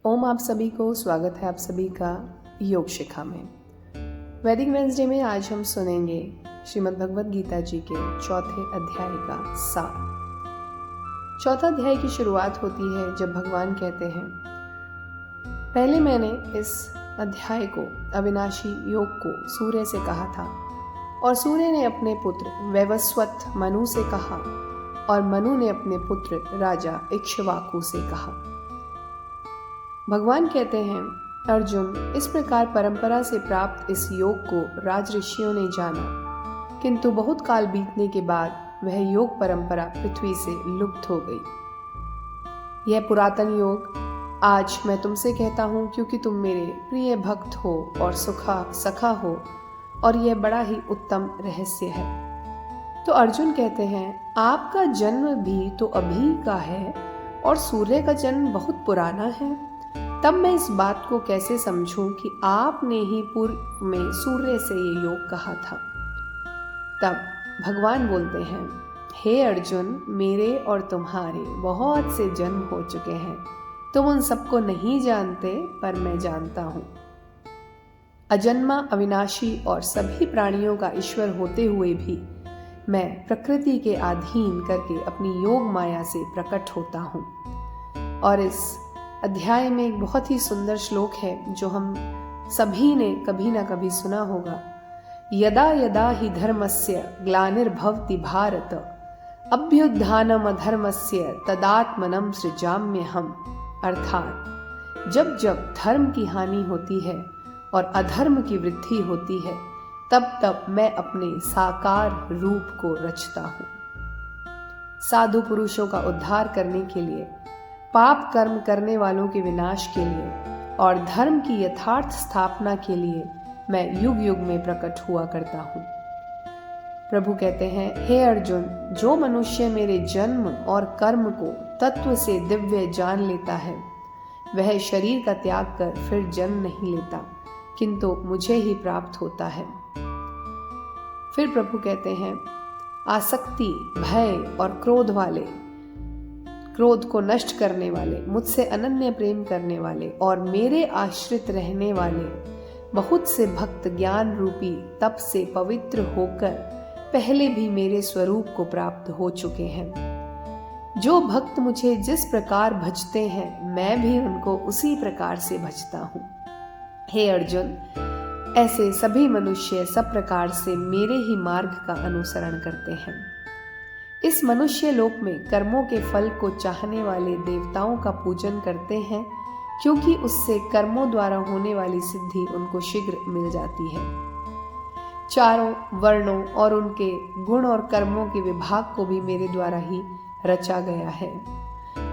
ओम आप सभी को स्वागत है आप सभी का योग शिक्षा में। वैदिक वेंसडे में आज हम सुनेंगे श्रीमद् भगवद गीता जी के चौथे अध्याय का सार। चौथा अध्याय की शुरुआत होती है जब भगवान कहते हैं, पहले मैंने इस अध्याय को अविनाशी योग को सूर्य से कहा था और सूर्य ने अपने पुत्र वैवस्वत मनु से कहा और मनु ने अपने पुत्र राजा इक्ष्वाकु से कहा। भगवान कहते हैं, अर्जुन, इस प्रकार परंपरा से प्राप्त इस योग को राज ऋषियों ने जाना, किंतु बहुत काल बीतने के बाद वह योग परंपरा पृथ्वी से लुप्त हो गई। यह पुरातन योग आज मैं तुमसे कहता हूँ क्योंकि तुम मेरे प्रिय भक्त हो और सखा हो, और यह बड़ा ही उत्तम रहस्य है। तो अर्जुन कहते हैं, आपका जन्म भी तो अभी का है और सूर्य का जन्म बहुत पुराना है, तब मैं इस बात को कैसे समझूं कि आपने ही पूर्व में सूर्य से ये योग कहा था। तब भगवान बोलते हैं, हे अर्जुन, मेरे और तुम्हारे बहुत से जन्म हो चुके हैं, तुम उन सबको नहीं जानते पर मैं जानता हूं। अजन्मा, अविनाशी और सभी प्राणियों का ईश्वर होते हुए भी मैं प्रकृति के अधीन करके अपनी योग माया से प्रकट होता हूं। और इस अध्याय में एक बहुत ही सुंदर श्लोक है जो हम सभी ने कभी ना कभी सुना होगा। यदा यदा हि धर्मस्य ग्लानिर्भवति भारत अभ्युत्थानम् अधर्मस्य तदात्मनं सृजाम्यहम्। अर्थात जब जब धर्म की हानि होती है और अधर्म की वृद्धि होती है, तब तब मैं अपने साकार रूप को रचता हूँ। साधु पुरुषों का उद्धार करने के लिए, पाप कर्म करने वालों के विनाश के लिए और धर्म की यथार्थ स्थापना के लिए मैं युग युग में प्रकट हुआ करता हूँ। प्रभु कहते हैं, हे अर्जुन, जो मनुष्य मेरे जन्म और कर्म को तत्व से दिव्य जान लेता है, वह शरीर का त्याग कर फिर जन्म नहीं लेता, किंतु मुझे ही प्राप्त होता है। फिर प्रभु कहते हैं, आसक्ति, भय और क्रोध वाले, क्रोध को नष्ट करने वाले, मुझसे अनन्य प्रेम करने वाले और मेरे आश्रित रहने वाले बहुत से भक्त ज्ञान रूपी तप से पवित्र होकर पहले भी मेरे स्वरूप को प्राप्त हो चुके हैं। जो भक्त मुझे जिस प्रकार भजते हैं, मैं भी उनको उसी प्रकार से भजता हूँ। हे अर्जुन, ऐसे सभी मनुष्य सब प्रकार से मेरे ही मार्ग का अनुसरण करते हैं। इस मनुष्य लोक में कर्मों के फल को चाहने वाले देवताओं का पूजन करते हैं, क्योंकि उससे कर्मों द्वारा होने वाली सिद्धि उनको शीघ्र मिल जाती है। चारों वर्णों और उनके गुण और कर्मों के विभाग को भी मेरे द्वारा ही रचा गया है।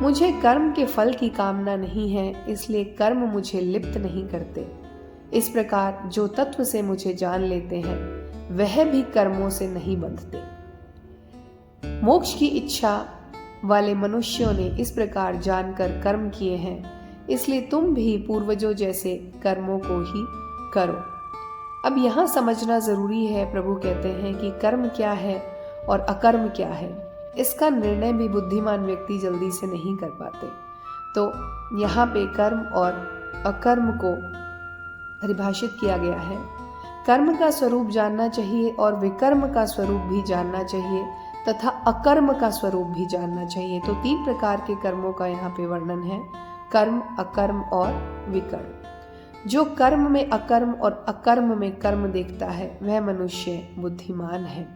मुझे कर्म के फल की कामना नहीं है, इसलिए कर्म मुझे लिप्त नहीं करते। इस प्रकार जो तत्व से मुझे जान लेते हैं, वह भी कर्मों से नहीं बंधते। मोक्ष की इच्छा वाले मनुष्यों ने इस प्रकार जानकर कर्म किए हैं, इसलिए तुम भी पूर्वजों जैसे कर्मों को ही करो। अब यहाँ समझना जरूरी है, प्रभु कहते हैं कि कर्म क्या है और अकर्म क्या है। इसका निर्णय भी बुद्धिमान व्यक्ति जल्दी से नहीं कर पाते। तो यहाँ पे कर्म और अकर्म को परिभाषित किया गया है। कर्म का स्वरूप जानना चाहिए और विकर्म का स्वरूप भी जानना चाहिए तथा अकर्म का स्वरूप भी जानना चाहिए। तो 3 प्रकार के कर्मों का यहाँ पे वर्णन है, कर्म, अकर्म और विकर्म। जो कर्म में अकर्म और अकर्म में कर्म देखता है, वह मनुष्य बुद्धिमान है।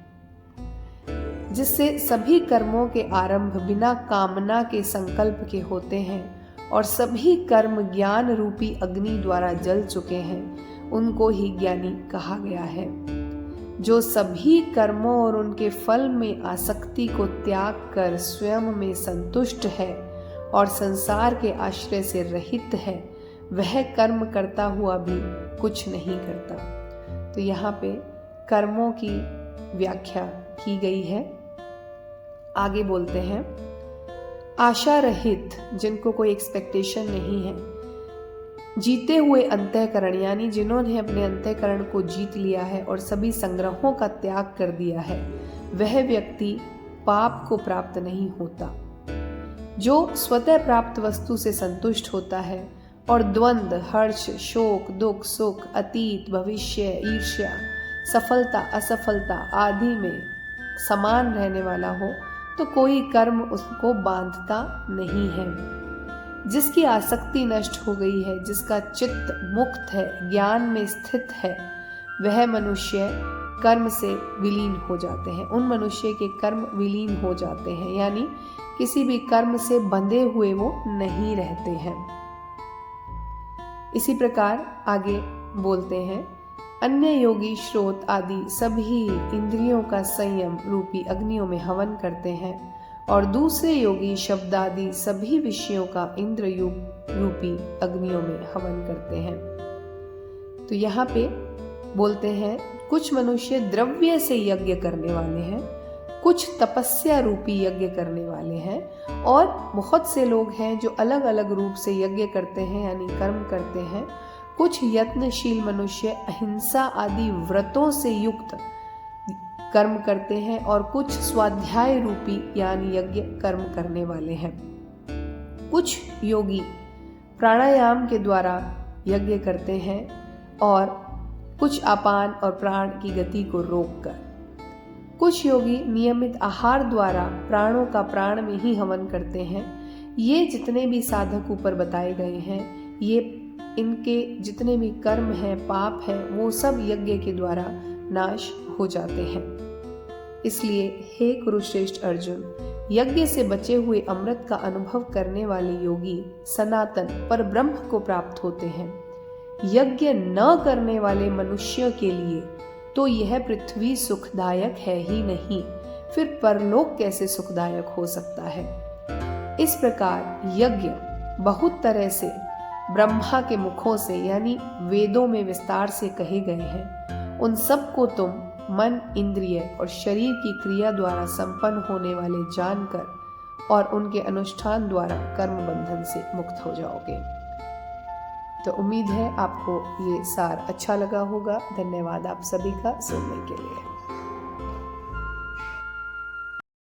जिससे सभी कर्मों के आरंभ बिना कामना के संकल्प के होते हैं और सभी कर्म ज्ञान रूपी अग्नि द्वारा जल चुके हैं, उनको ही ज्ञानी कहा गया है। जो सभी कर्मों और उनके फल में आसक्ति को त्याग कर स्वयं में संतुष्ट है और संसार के आश्रय से रहित है, वह कर्म करता हुआ भी कुछ नहीं करता। तो यहाँ पे कर्मों की व्याख्या की गई है। आगे बोलते हैं, आशा रहित, जिनको कोई एक्सपेक्टेशन नहीं है, जीते हुए अंतःकरण, यानी जिन्होंने अपने अंतःकरण को जीत लिया है और सभी संग्रहों का त्याग कर दिया है, वह व्यक्ति पाप को प्राप्त नहीं होता। जो स्वतः प्राप्त वस्तु से संतुष्ट होता है और द्वंद्व, हर्ष, शोक, दुख, सुख, अतीत, भविष्य, ईर्ष्या, सफलता, असफलता आदि में समान रहने वाला हो तो कोई कर्म उसको बांधता नहीं है। जिसकी आसक्ति नष्ट हो गई है, जिसका चित्त मुक्त है, ज्ञान में स्थित है, वह मनुष्य कर्म से विलीन हो जाते हैं। उन मनुष्य के कर्म विलीन हो जाते हैं, यानी किसी भी कर्म से बंधे हुए वो नहीं रहते हैं। इसी प्रकार आगे बोलते हैं, अन्य योगी श्रोत आदि सभी इंद्रियों का संयम रूपी अग्नियों में हवन करते हैं और दूसरे योगी शब्द आदि सभी विषयों का इंद्र रूपी अग्नियों में हवन करते हैं। तो यहाँ पे बोलते हैं, कुछ मनुष्य द्रव्य से यज्ञ करने वाले हैं, कुछ तपस्या रूपी यज्ञ करने वाले हैं और बहुत से लोग हैं जो अलग अलग रूप से यज्ञ करते हैं यानी कर्म करते हैं। कुछ यत्नशील मनुष्य अहिंसा आदि व्रतों से युक्त कर्म करते हैं और कुछ स्वाध्याय रूपी यानी यज्ञ कर्म करने वाले हैं। कुछ योगी प्राणायाम के द्वारा यज्ञ करते हैं और कुछ अपान और प्राण की गति को रोककर। कुछ योगी नियमित आहार द्वारा प्राणों का प्राण में ही हवन करते हैं। ये जितने भी साधक ऊपर बताए गए हैं, ये इनके जितने भी कर्म हैं, पाप हैं, वो सब यज्ञ के द्वारा नाश हो जाते हैं। इसलिए हे कुरुश्रेष्ठ अर्जुन, यज्ञ से बचे हुए अमृत का अनुभव करने वाले योगी सनातन पर ब्रह्म को प्राप्त होते हैं। यज्ञ न करने वाले मनुष्यों के लिए तो यह पृथ्वी सुखदायक है ही नहीं, फिर परलोक कैसे सुखदायक हो सकता है। इस प्रकार यज्ञ बहुत तरह से ब्रह्मा के मुखों से यानी वेदों में विस्तार से कहे गए हैं। उन सब को तुम मन, इंद्रिय और शरीर की क्रिया द्वारा संपन्न होने वाले जानकर और उनके अनुष्ठान द्वारा कर्म बंधन से मुक्त हो जाओगे। तो उम्मीद है आपको ये सार अच्छा लगा होगा। धन्यवाद आप सभी का सुनने के लिए।